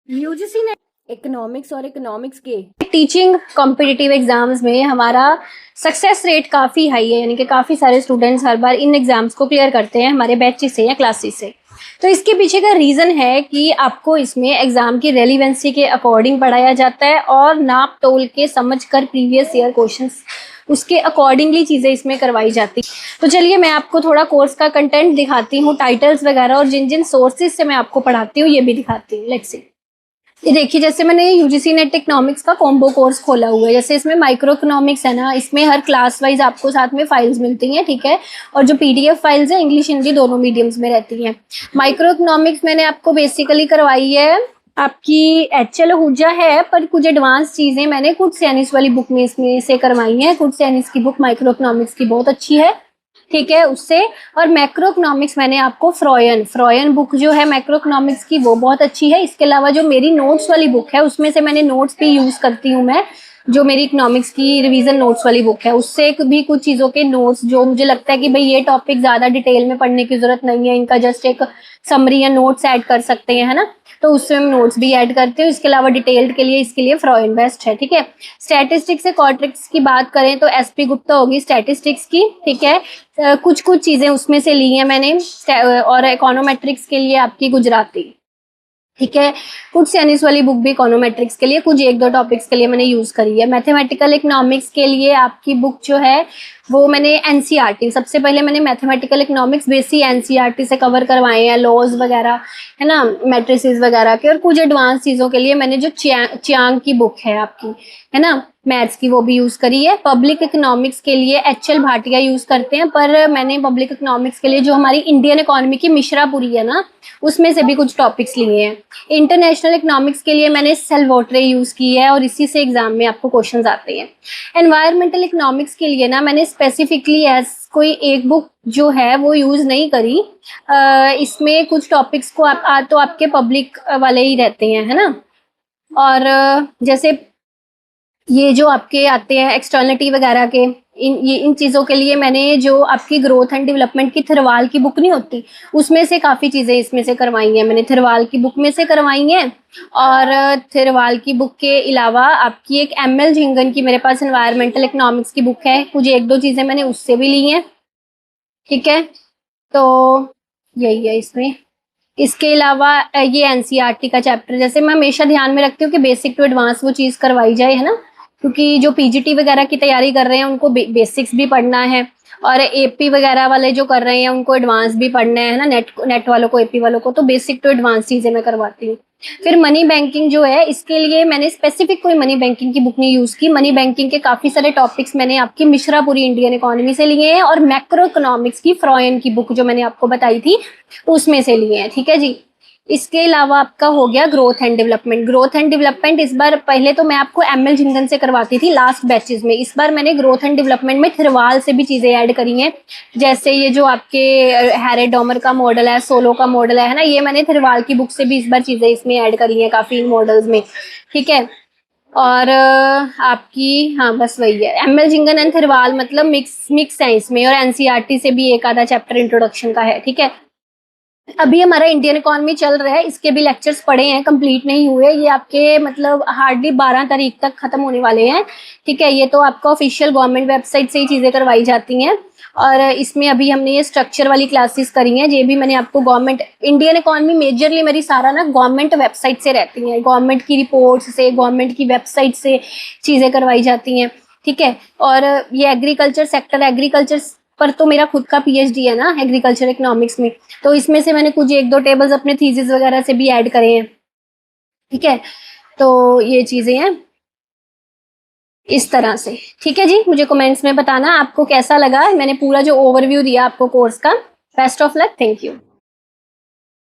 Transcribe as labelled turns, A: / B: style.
A: UGC ने economics और economics के टीचिंग कॉम्पिटिटिव एग्जाम्स में हमारा सक्सेस रेट काफ़ी हाई है, यानी कि काफ़ी सारे स्टूडेंट्स हर बार इन एग्जाम्स को क्लियर करते हैं हमारे बैच से या क्लासेस से। तो इसके पीछे का रीज़न है कि आपको इसमें एग्ज़ाम की रेलिवेंसी के अकॉर्डिंग पढ़ाया जाता है और नाप तोल के समझ कर प्रीवियस ईयर क्वेश्चंस उसके अकॉर्डिंगली चीज़ें इसमें करवाई जाती। तो चलिए मैं आपको थोड़ा कोर्स का कंटेंट दिखाती हूँ, टाइटल्स वगैरह, और जिन जिन सोर्सेज से मैं आपको पढ़ाती हूँ ये भी दिखाती हूँ। Let's see. ये देखिए, जैसे मैंने यूजीसी नेट इकोनॉमिक्स का कॉम्बो कोर्स खोला हुआ है। जैसे इसमें माइक्रो इकोनॉमिक्स है ना, इसमें हर क्लास वाइज आपको साथ में फाइल्स मिलती हैं, ठीक है। और जो पीडीएफ फाइल्स है इंग्लिश हिंदी दोनों मीडियम्स में रहती हैं। माइक्रो इकोनॉमिक्स मैंने आपको बेसिकली करवाई है, आपकी एचएल हुजा है, पर कुछ एडवांस चीजें मैंने कुछ सैनिस वाली बुक में इसमें से करवाई हैं। कुछ सैनिस की बुक माइक्रो इकोनॉमिक्स की बहुत अच्छी है, ठीक है, उससे। और मैक्रो इकोनॉमिक्स मैंने आपको फ्रॉयन बुक जो है मैक्रो इकोनॉमिक्स की वो बहुत अच्छी है। इसके अलावा जो मेरी नोट्स वाली बुक है उसमें से मैंने नोट्स भी यूज करती हूँ मैं, जो मेरी इकोनॉमिक्स की रिवीजन नोट्स वाली बुक है उससे भी कुछ चीज़ों के नोट्स जो मुझे लगता है कि भाई ये टॉपिक ज़्यादा डिटेल में पढ़ने की जरूरत नहीं है, इनका जस्ट एक समरी या नोट्स ऐड कर सकते हैं, है ना, तो उससे हम नोट्स भी ऐड करते हैं। इसके अलावा डिटेल्ड के लिए इसके लिए फ्रॉयन बेस्ट है, ठीक है। स्टैटिस्टिक्स से क्वाड्रिक्स की बात करें तो एसपी गुप्ता होगी स्टैटिस्टिक्स की, ठीक है। कुछ चीज़ें उसमें से ली हैं मैंने। और इकोनोमेट्रिक्स के लिए आपकी गुजराती, ठीक है। कुछ सैनिस वाली बुक भी इकोनोमेट्रिक्स के लिए कुछ एक दो टॉपिक्स के लिए मैंने यूज करी है। मैथमेटिकल इकोनॉमिक्स के लिए आपकी बुक जो है वो मैंने एनसीईआरटी, सबसे पहले मैंने मैथमेटिकल इकोनॉमिक्स बेसिक एनसीईआरटी से कवर करवाए हैं, लॉज वगैरह, है ना, मैट्रिसेस वगैरह के। और कुछ एडवांस चीज़ों के लिए मैंने जो चियांग की बुक है आपकी, है ना, मैथ्स की, वो भी यूज करी है। पब्लिक इकोनॉमिक्स के लिए एचएल भाटिया यूज करते हैं, पर मैंने पब्लिक इकोनॉमिक्स के लिए जो हमारी इंडियन इकोनॉमी की मिश्रापुरी है ना, उसमें से भी कुछ टॉपिक्स लिए हैं। इंटरनेशनल इकोनॉमिक्स के लिए मैंने सेल्वोट्रे यूज की है और इसी से एग्जाम में आपको क्वेश्चंस आते हैं। एनवायरमेंटल इकोनॉमिक्स के लिए ना मैंने स्पेसिफिकली कोई एक बुक जो है वो यूज नहीं करी। इसमें कुछ टॉपिक्स को तो आपके पब्लिक वाले ही रहते हैं, है ना। और जैसे ये जो आपके आते हैं एक्सटर्निटी वगैरह के, इन चीज़ों के लिए मैंने जो आपकी ग्रोथ एंड डेवलपमेंट की थरवाल की बुक नहीं होती, उसमें से काफ़ी चीज़ें इसमें से करवाई हैं मैंने, थरवाल की बुक में से करवाई हैं। और थरवाल की बुक के अलावा आपकी एक एमएल झिंगन की मेरे पास एनवायरमेंटल इकोनॉमिक्स की बुक है, कुछ एक दो चीज़ें मैंने उससे भी ली हैं, ठीक है। तो यही है इसमें। इसके अलावा ये एनसीईआरटी का चैप्टर, जैसे मैं हमेशा ध्यान में रखती हूँ कि बेसिक टू एडवांस वो चीज़ करवाई जाए, है ना, क्योंकि जो पीजीटी वगैरह की तैयारी कर रहे हैं उनको बेसिक्स भी पढ़ना है, और एपी वगैरह वाले जो कर रहे हैं उनको एडवांस भी पढ़ना है ना, नेट वालों को, एपी वालों को, तो बेसिक टू एडवांस चीज़ें मैं करवाती हूँ। फिर मनी बैंकिंग जो है, इसके लिए मैंने स्पेसिफिक कोई मनी बैंकिंग की बुक नहीं यूज़ की। मनी बैंकिंग के काफ़ी सारे टॉपिक्स मैंने आपकी मिश्रापुरी इंडियन इकोनॉमी से लिए हैं, और मैक्रो इकोनॉमिक्स की फ्रॉयन की बुक जो मैंने आपको बताई थी उसमें से लिए हैं, ठीक है जी। इसके अलावा आपका हो गया growth and development. Growth and development इस बार, पहले तो मैं आपको एमएल झिंगन से करवाती थी लास्ट बैचेस में, इस बार मैंने ग्रोथ एंड डेवलपमेंट में थरवाल से भी चीज़ें ऐड करी हैं। जैसे ये जो आपके हैरे डॉमर का मॉडल है, सोलो का मॉडल है ना, ये मैंने थरवाल की बुक से भी इस बार चीज़ें इसमें ऐड करी हैं काफ़ी मॉडल्स में, ठीक है। और आपकी, हाँ बस वही है, एमएल झिंगन एंड थरवाल मतलब मिक्स है इसमें, और एनसीईआरटी से भी एक आधा चैप्टर इंट्रोडक्शन का है, ठीक है। अभी हमारा इंडियन इकोनॉमी चल रहा है, इसके भी लेक्चर्स पढ़े हैं, कंप्लीट नहीं हुए, ये आपके मतलब हार्डली 12 तारीख तक खत्म होने वाले हैं, ठीक है। ये तो आपका ऑफिशियल गवर्नमेंट वेबसाइट से ही चीज़ें करवाई जाती हैं। और इसमें अभी हमने ये स्ट्रक्चर वाली क्लासेस करी हैं, ये भी मैंने आपको गवर्नमेंट इंडियन इकोनॉमी मेजरली मेरी सारा ना गवर्नमेंट वेबसाइट से रहती हैं, गवर्नमेंट की रिपोर्ट्स से, गवर्नमेंट की वेबसाइट से चीज़ें करवाई जाती हैं, ठीक है। और ये एग्रीकल्चर सेक्टर, एग्रीकल्चर पर तो मेरा खुद का पीएचडी है ना एग्रीकल्चर इकोनॉमिक्स में, तो इसमें से मैंने कुछ एक दो टेबल्स अपने थीसिस वगैरह से भी ऐड करे हैं, ठीक है। तो ये चीज़ें हैं इस तरह से, ठीक है जी। मुझे कमेंट्स में बताना आपको कैसा लगा, मैंने पूरा जो ओवरव्यू दिया आपको कोर्स का। Best of luck, thank you.